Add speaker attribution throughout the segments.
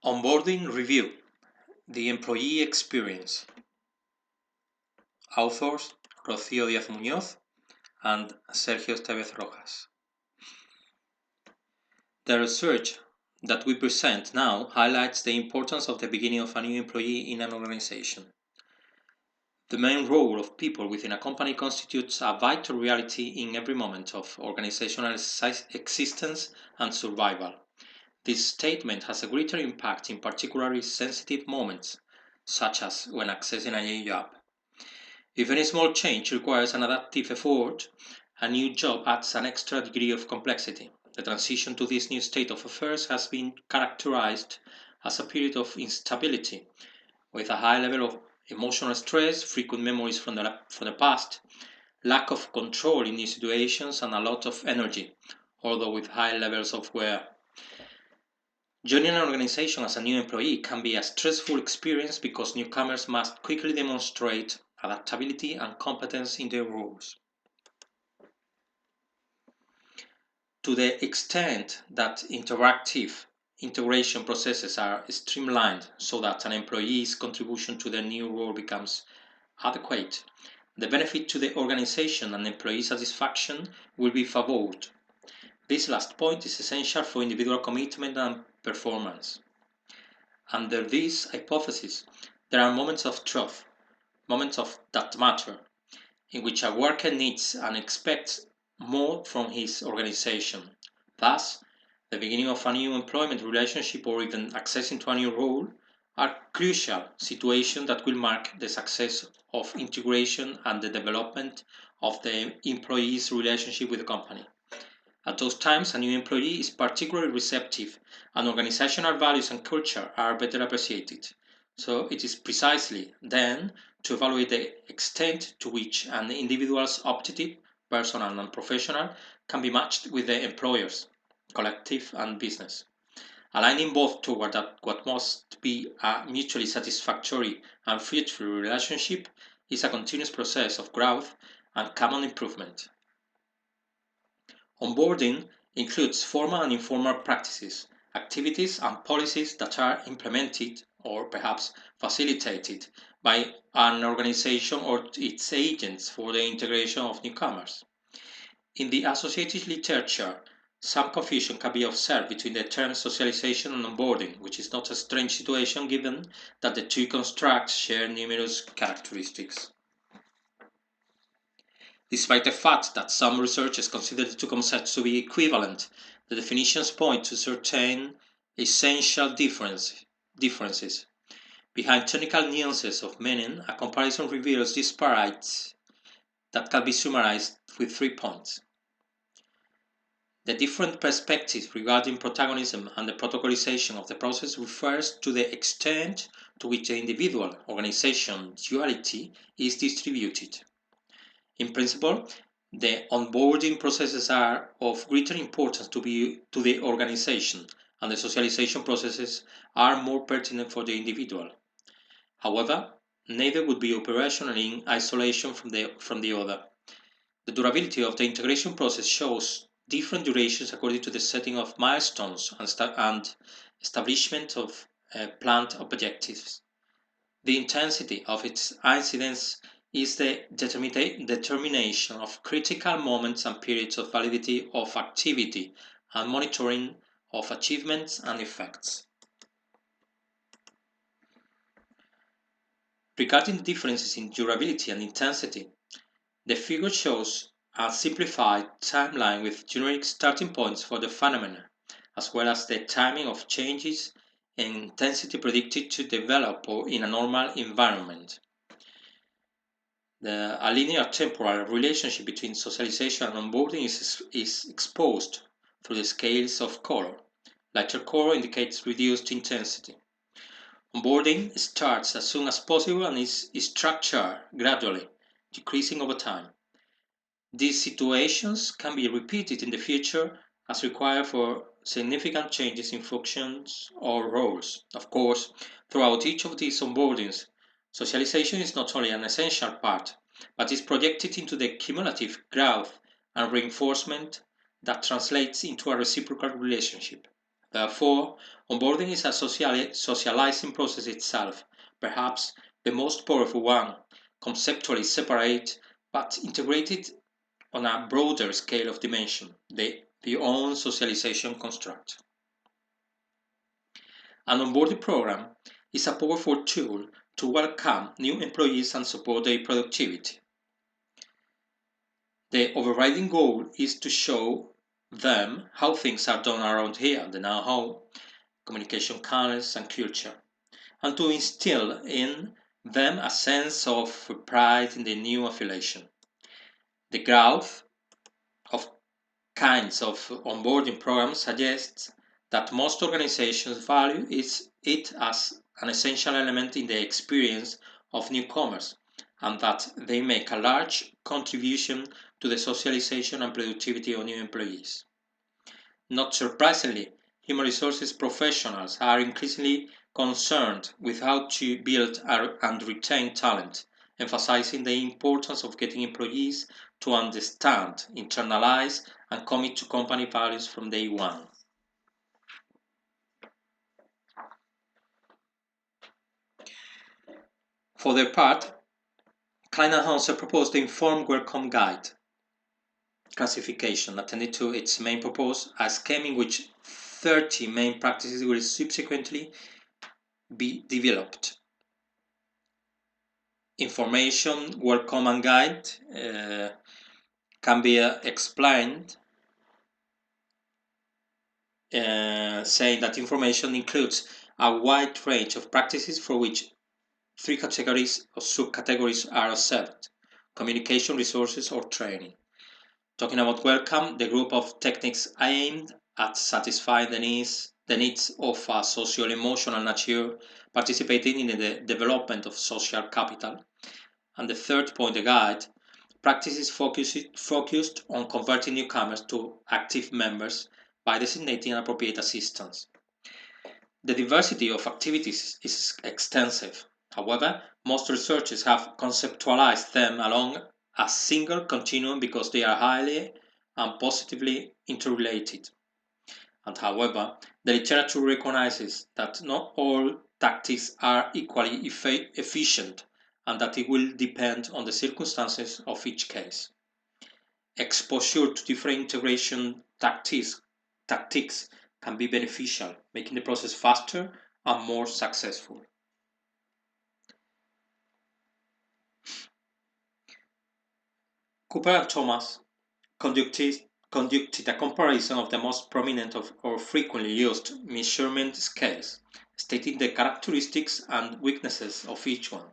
Speaker 1: Onboarding Review: The Employee Experience. Authors Rocío Díaz Muñoz and Sergio Estévez Rojas. The research that we present now highlights the importance of the beginning of a new employee in an organization. The main role of people within a company constitutes a vital reality in every moment of organizational existence and survival. This statement has a greater impact in particularly sensitive moments, such as when accessing a new job. If any small change requires an adaptive effort, a new job adds an extra degree of complexity. The transition to this new state of affairs has been characterized as a period of instability, with a high level of emotional stress, frequent memories from the past, lack of control in new situations, and a lot of energy, although with high levels of wear. Joining an organization as a new employee can be a stressful experience because newcomers must quickly demonstrate adaptability and competence in their roles. To the extent that interactive integration processes are streamlined so that an employee's contribution to their new role becomes adequate, the benefit to the organization and employee satisfaction will be favored. This last point is essential for individual commitment and performance. Under this hypothesis, there are moments of truth, moments that matter, in which a worker needs and expects more from his organization. Thus, the beginning of a new employment relationship or even accessing to a new role are crucial situations that will mark the success of integration and the development of the employee's relationship with the company. At those times, a new employee is particularly receptive, and organizational values and culture are better appreciated. So it is precisely then to evaluate the extent to which an individual's objective, personal and professional, can be matched with the employer's, collective and business. Aligning both toward what must be a mutually satisfactory and fruitful relationship is a continuous process of growth and common improvement. Onboarding includes formal and informal practices, activities, and policies that are implemented or perhaps facilitated by an organization or its agents for the integration of newcomers. In the associated literature, some confusion can be observed between the terms socialization and onboarding, which is not a strange situation given that the two constructs share numerous characteristics. Despite the fact that some researchers consider the two concepts to be equivalent, the definitions point to certain essential differences. Behind technical nuances of meaning, a comparison reveals disparities that can be summarized with 3 points. The different perspectives regarding protagonism and the protocolization of the process refers to the extent to which the individual organization duality is distributed. In principle, the onboarding processes are of greater importance to the organization, and the socialization processes are more pertinent for the individual. However, neither would be operational in isolation from the other. The durability of the integration process shows different durations according to the setting of milestones and establishment of planned objectives. The intensity of its incidence is the determination of critical moments and periods of validity of activity and monitoring of achievements and effects. Regarding the differences in durability and intensity, the figure shows a simplified timeline with generic starting points for the phenomena, as well as the timing of changes in intensity predicted to develop in a normal environment. A linear temporal relationship between socialization and onboarding is exposed through the scales of color. Lighter color indicates reduced intensity. Onboarding starts as soon as possible and is structured gradually, decreasing over time. These situations can be repeated in the future as required for significant changes in functions or roles. Of course, throughout each of these onboardings, socialization is not only an essential part, but is projected into the cumulative growth and reinforcement that translates into a reciprocal relationship. Therefore, onboarding is a socializing process itself, perhaps the most powerful one, conceptually separate but integrated on a broader scale of dimension, the own socialization construct. An onboarding program is a powerful tool to welcome new employees and support their productivity. The overriding goal is to show them how things are done around here, the know-how, communication channels, and culture, and to instill in them a sense of pride in the new affiliation. The growth of kinds of onboarding programs suggests that most organizations value it as an essential element in the experience of newcomers, and that they make a large contribution to the socialization and productivity of new employees. Not surprisingly, human resources professionals are increasingly concerned with how to build and retain talent, emphasizing the importance of getting employees to understand, internalize, and commit to company values from day one. For their part, Klein and Hanser proposed the Informed Welcome Guide classification, attending to its main purpose, a scheme in which 30 main practices will subsequently be developed. Information welcome and guide can be explained saying that information includes a wide range of practices for which 3 categories or subcategories are observed: communication, resources, or training. Talking about welcome, the group of techniques aimed at satisfying the needs of a social-emotional nature, participating in the development of social capital. And the third point, the guide, practices focused on converting newcomers to active members by designating appropriate assistance. The diversity of activities is extensive. However, most researchers have conceptualized them along a single continuum because they are highly and positively interrelated. And however, the literature recognizes that not all tactics are equally efficient and that it will depend on the circumstances of each case. Exposure to different integration tactics can be beneficial, making the process faster and more successful. Cooper and Thomas conducted a comparison of the most prominent or frequently used measurement scales, stating the characteristics and weaknesses of each one.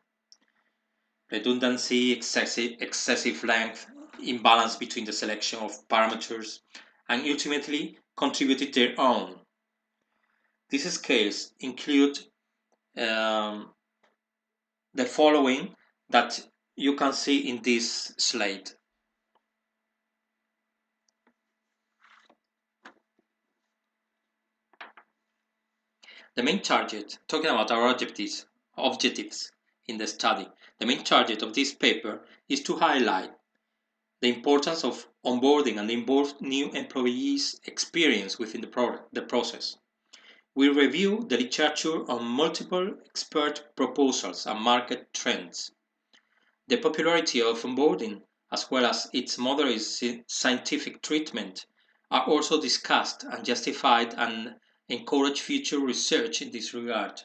Speaker 1: Redundancy, excessive length, imbalance between the selection of parameters, and ultimately contributed their own. These scales include the following that you can see in this slide. The main target, talking about our objectives in the study, the main target of this paper is to highlight the importance of onboarding and the new employees' experience within the process. We review the literature on multiple expert proposals and market trends. The popularity of onboarding, as well as its moderate scientific treatment, are also discussed and justified and encourage future research in this regard.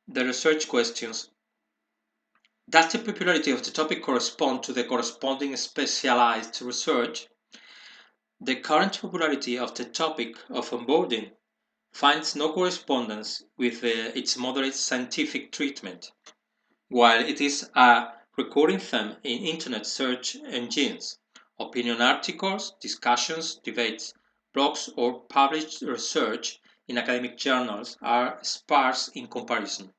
Speaker 1: The research questions. Does the popularity of the topic correspond to the corresponding specialized research? The current popularity of the topic of onboarding finds no correspondence with its moderate scientific treatment, while it is a recurring theme in Internet search engines. Opinion articles, discussions, debates, blogs, or published research in academic journals are sparse in comparison.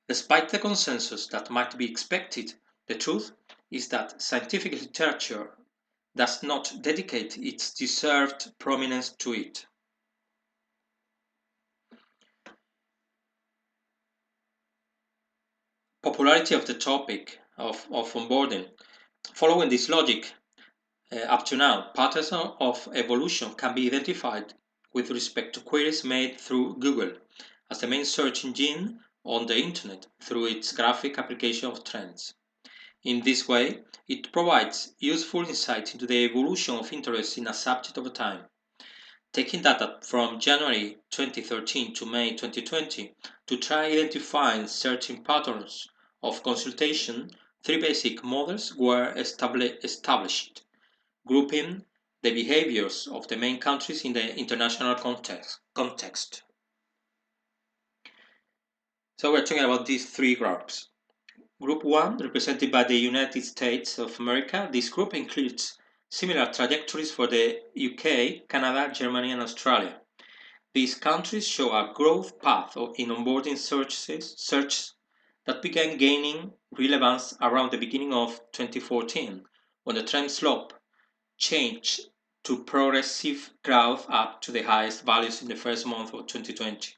Speaker 1: Despite the consensus that might be expected, the truth is that scientific literature does not dedicate its deserved prominence to it. Popularity of the topic of onboarding. Following this logic, Up to now, patterns of evolution can be identified with respect to queries made through Google as the main search engine on the internet through its graphic application of trends. In this way, it provides useful insight into the evolution of interest in a subject over time. Taking data from January 2013 to May 2020 to try identifying certain patterns of consultation, three basic models were established, grouping the behaviors of the main countries in the international context. So we're talking about these three groups. Group 1, represented by the United States of America, this group includes similar trajectories for the UK, Canada, Germany, and Australia. These countries show a growth path in onboarding searches that began gaining relevance around the beginning of 2014, when the trend slope changed to progressive growth up to the highest values in the first month of 2020.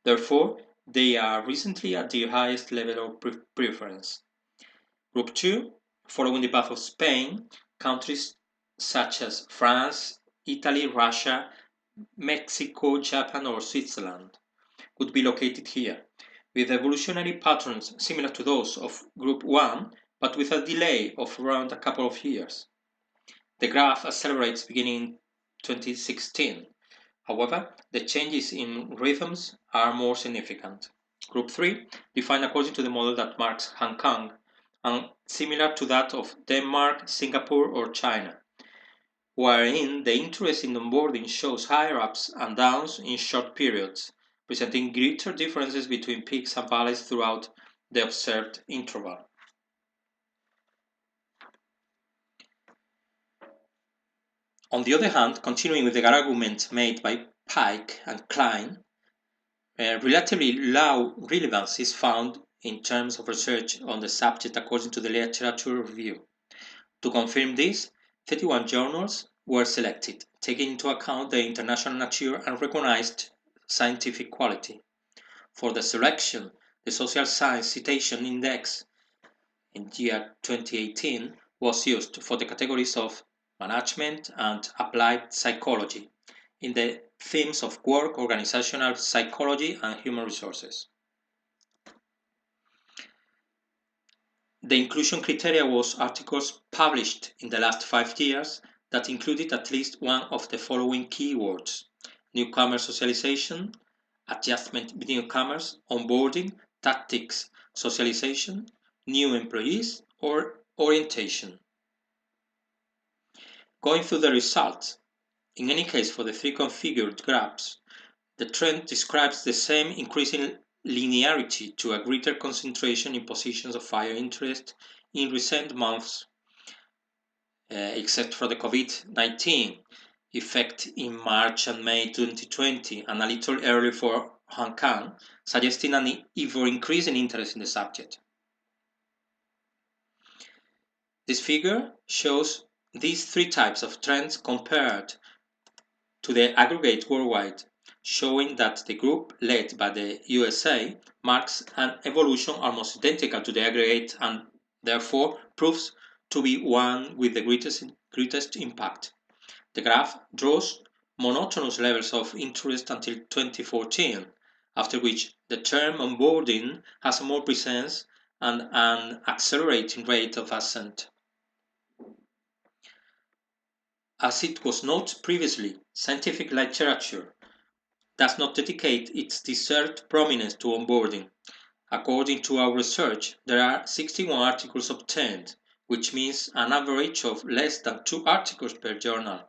Speaker 1: Therefore, they are recently at the highest level of preference. Group 2, following the path of Spain, countries such as France, Italy, Russia, Mexico, Japan, or Switzerland would be located here, with evolutionary patterns similar to those of Group 1, but with a delay of around a couple of years. The graph accelerates beginning in 2016. However, the changes in rhythms are more significant. Group 3, defined according to the model that marks Hong Kong, and similar to that of Denmark, Singapore, or China, wherein the interest in onboarding shows higher ups and downs in short periods, presenting greater differences between peaks and valleys throughout the observed interval. On the other hand, continuing with the argument made by Pike and Klein, relatively low relevance is found in terms of research on the subject according to the literature review. To confirm this, 31 journals were selected, taking into account the international nature and recognized scientific quality. For the selection, the Social Science Citation Index in year 2018 was used for the categories of management and applied psychology in the themes of work, organizational psychology, and human resources. The inclusion criteria was articles published in the last 5 years that included at least one of the following keywords: newcomer socialization, adjustment with newcomers, onboarding, tactics, socialization, new employees, or orientation. Going through the results, in any case for the three configured graphs, the trend describes the same increasing linearity to a greater concentration in positions of higher interest in recent months, except for the COVID-19 effect in March and May 2020 and a little earlier for Hong Kong, suggesting an ever-increasing interest in the subject. This figure shows these three types of trends compared to the aggregate worldwide, showing that the group led by the USA marks an evolution almost identical to the aggregate and therefore proves to be one with the greatest impact. The graph draws monotonous levels of interest until 2014, after which the term onboarding has more presence and an accelerating rate of ascent. As it was noted previously, scientific literature does not dedicate its deserved prominence to onboarding. According to our research, there are 61 articles obtained, which means an average of less than 2 articles per journal.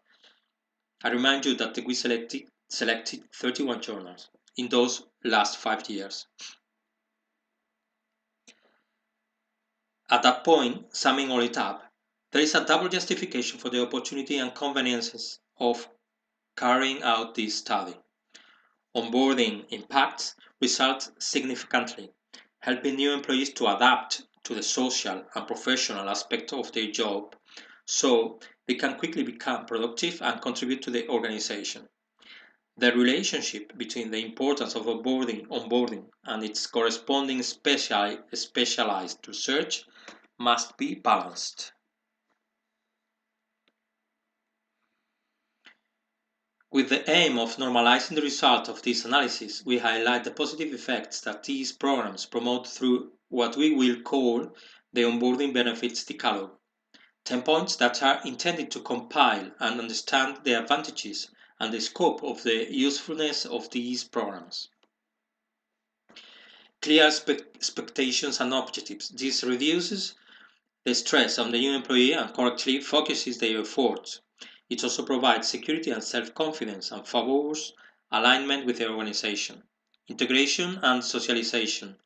Speaker 1: I remind you that we selected 31 journals in those last 5 years. At that point, summing all it up, there is a double justification for the opportunity and conveniences of carrying out this study. Onboarding impacts results significantly, helping new employees to adapt to the social and professional aspect of their job so they can quickly become productive and contribute to the organization. The relationship between the importance of onboarding and its corresponding specialized research must be balanced. With the aim of normalizing the result of this analysis, we highlight the positive effects that these programs promote through what we will call the onboarding benefits decalogue. 10 points that are intended to compile and understand the advantages and the scope of the usefulness of these programs. Clear expectations and objectives. This reduces the stress on the new employee and correctly focuses their efforts. It also provides security and self-confidence and favors alignment with the organization. Integration and socialization.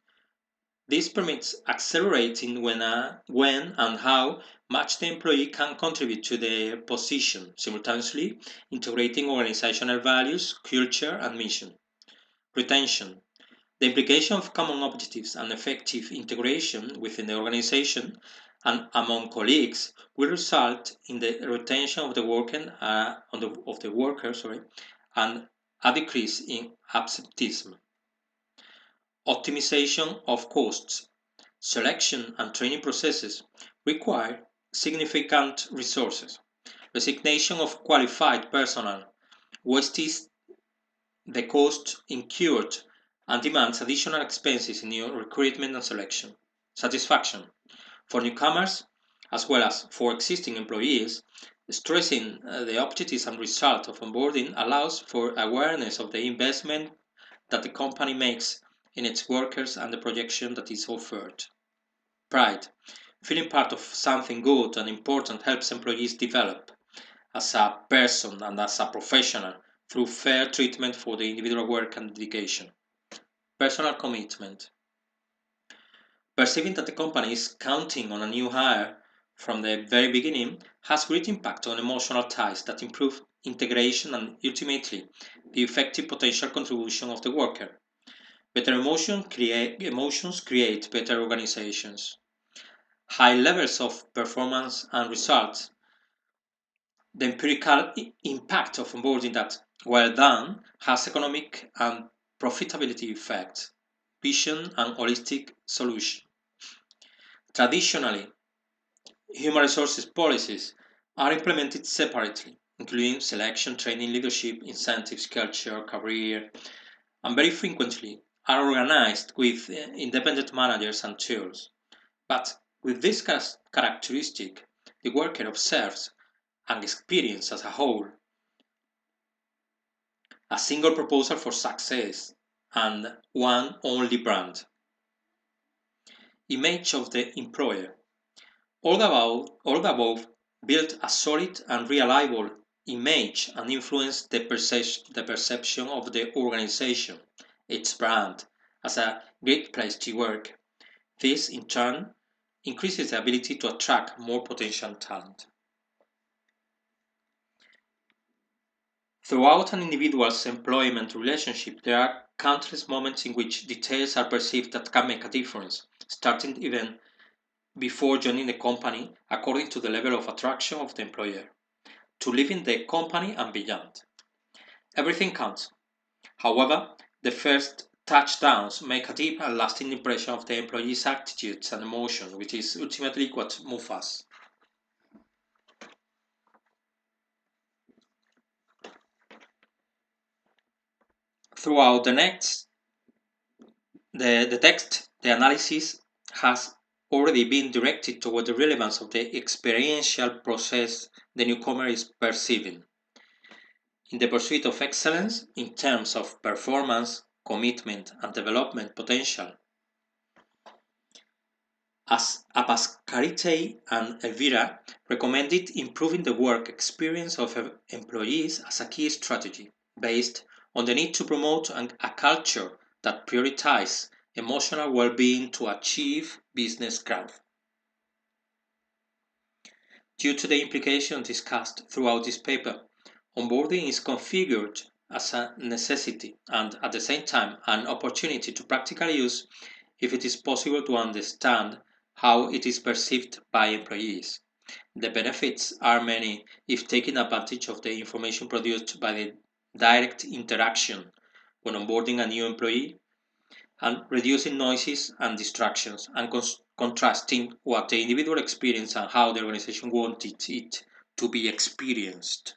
Speaker 1: This permits accelerating when and how much the employee can contribute to their position, simultaneously integrating organizational values, culture, and mission. Retention. The implication of common objectives and effective integration within the organization and among colleagues will result in the retention of the worker, and a decrease in absenteeism. Optimization of costs. Selection and training processes require significant resources. Resignation of qualified personnel wastes the cost incurred and demands additional expenses in new recruitment and selection. Satisfaction. For newcomers, as well as for existing employees, stressing the objectives and result of onboarding allows for awareness of the investment that the company makes in its workers and the projection that is offered. Pride. Feeling part of something good and important helps employees develop as a person and as a professional through fair treatment for the individual work and dedication. Personal commitment. Perceiving that the company is counting on a new hire from the very beginning has great impact on emotional ties that improve integration and ultimately the effective potential contribution of the worker. Better emotions create better organizations. High levels of performance and results. The empirical impact of onboarding that, well done, has economic and profitability effects. Vision and holistic solution. Traditionally, human resources policies are implemented separately, including selection, training, leadership, incentives, culture, career, and very frequently are organized with independent managers and tools. But with this characteristic, the worker observes and experiences as a whole a single proposal for success and one only brand. Image of the employer. All the above build a solid and reliable image and influence the perception of the organization, its brand, as a great place to work. This, in turn, increases the ability to attract more potential talent. Throughout an individual's employment relationship, there are countless moments in which details are perceived that can make a difference, starting even before joining the company according to the level of attraction of the employer, to leaving the company and beyond. Everything counts. However, the first touchdowns make a deep and lasting impression of the employee's attitudes and emotions, which is ultimately what moves us. Throughout the text, the analysis has already been directed toward the relevance of the experiential process the newcomer is perceiving. In the pursuit of excellence in terms of performance, commitment, and development potential, as Abascarite and Elvira recommended improving the work experience of employees as a key strategy, based on the need to promote a culture that prioritizes emotional well-being to achieve business growth. Due to the implications discussed throughout this paper, onboarding is configured as a necessity and at the same time an opportunity to practically use if it is possible to understand how it is perceived by employees. The benefits are many if taking advantage of the information produced by the direct interaction when onboarding a new employee and reducing noises and distractions and contrasting what the individual experienced and how the organization wanted it to be experienced.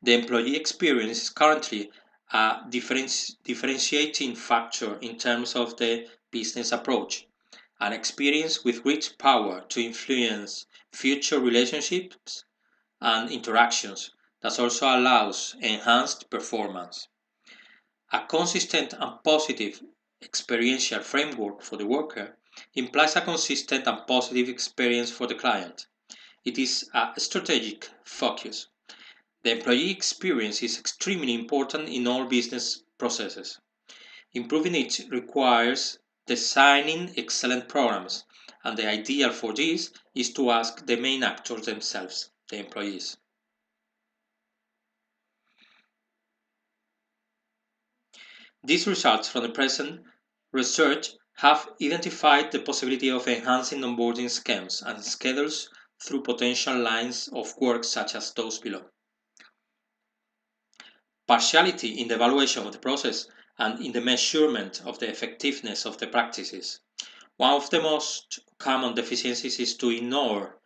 Speaker 1: The employee experience is currently a differentiating factor in terms of the business approach, an experience with great power to influence future relationships and interactions that also allows enhanced performance. A consistent and positive experiential framework for the worker implies a consistent and positive experience for the client. It is a strategic focus. The employee experience is extremely important in all business processes. Improving it requires designing excellent programs, and the ideal for this is to ask the main actors themselves, the employees. These results from the present research have identified the possibility of enhancing onboarding schemes and schedules through potential lines of work such as those below. Partiality in the evaluation of the process and in the measurement of the effectiveness of the practices. One of the most common deficiencies is to ignore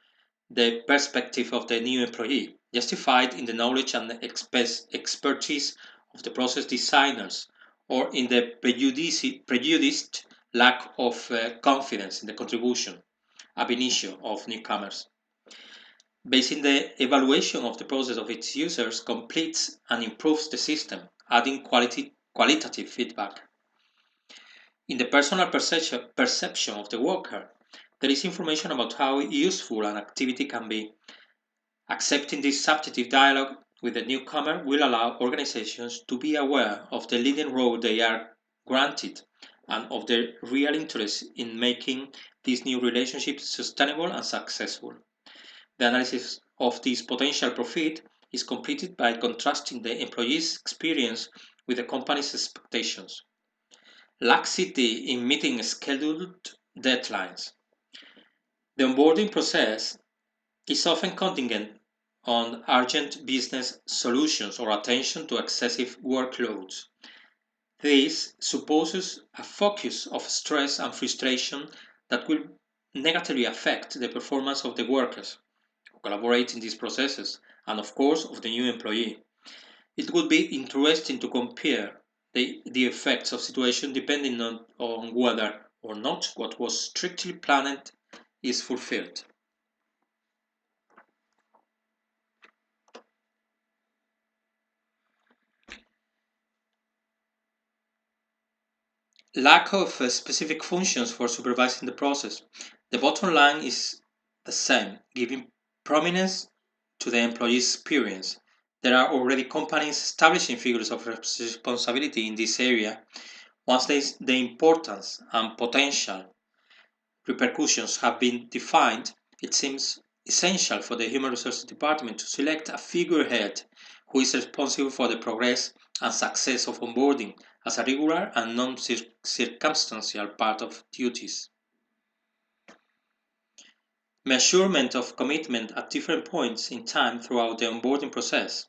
Speaker 1: the perspective of the new employee, justified in the knowledge and expertise of the process designers, or in the prejudiced lack of confidence in the contribution ab initio of newcomers. Basing the evaluation of the process of its users completes and improves the system, adding qualitative feedback. In the personal perception of the worker, there is information about how useful an activity can be. Accepting this subjective dialogue with the newcomer will allow organizations to be aware of the leading role they are granted and of their real interest in making these new relationships sustainable and successful. The analysis of this potential profit is completed by contrasting the employee's experience with the company's expectations. Laxity in meeting scheduled deadlines. The onboarding process is often contingent on urgent business solutions or attention to excessive workloads. This supposes a focus of stress and frustration that will negatively affect the performance of the workers who collaborate in these processes and, of course, of the new employee. It would be interesting to compare the effects of situation depending on whether or not what was strictly planned is fulfilled. Lack of specific functions for supervising the process. The bottom line is the same, giving prominence to the employee's experience. There are already companies establishing figures of responsibility in this area. Once the importance and potential repercussions have been defined, it seems essential for the Human Resources Department to select a figurehead who is responsible for the progress and success of onboarding as a regular and non-circumstantial part of duties. Measurement of commitment at different points in time throughout the onboarding process.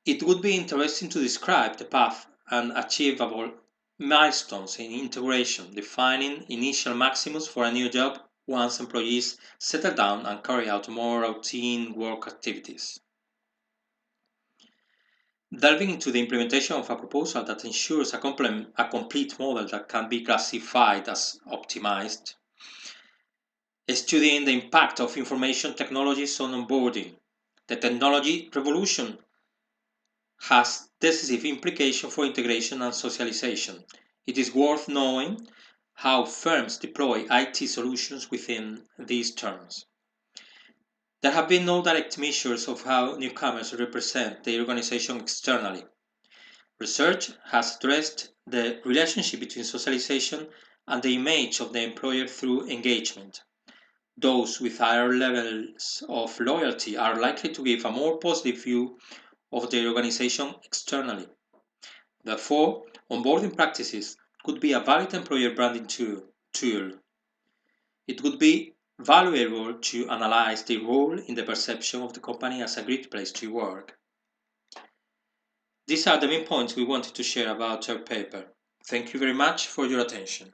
Speaker 1: It would be interesting to describe the path and achievable milestones in integration, defining initial maximums for a new job once employees settle down and carry out more routine work activities. Delving into the implementation of a proposal that ensures a complete model that can be classified as optimized. Studying the impact of information technologies on onboarding. The technology revolution has decisive implications for integration and socialization. It is worth knowing how firms deploy IT solutions within these terms. There have been no direct measures of how newcomers represent the organization externally. Research has addressed the relationship between socialization and the image of the employer through engagement. Those with higher levels of loyalty are likely to give a more positive view of their organization externally. Therefore, onboarding practices could be a valid employer branding tool. It would be valuable to analyze the role in the perception of the company as a great place to work. These are the main points we wanted to share about our paper. Thank you very much for your attention.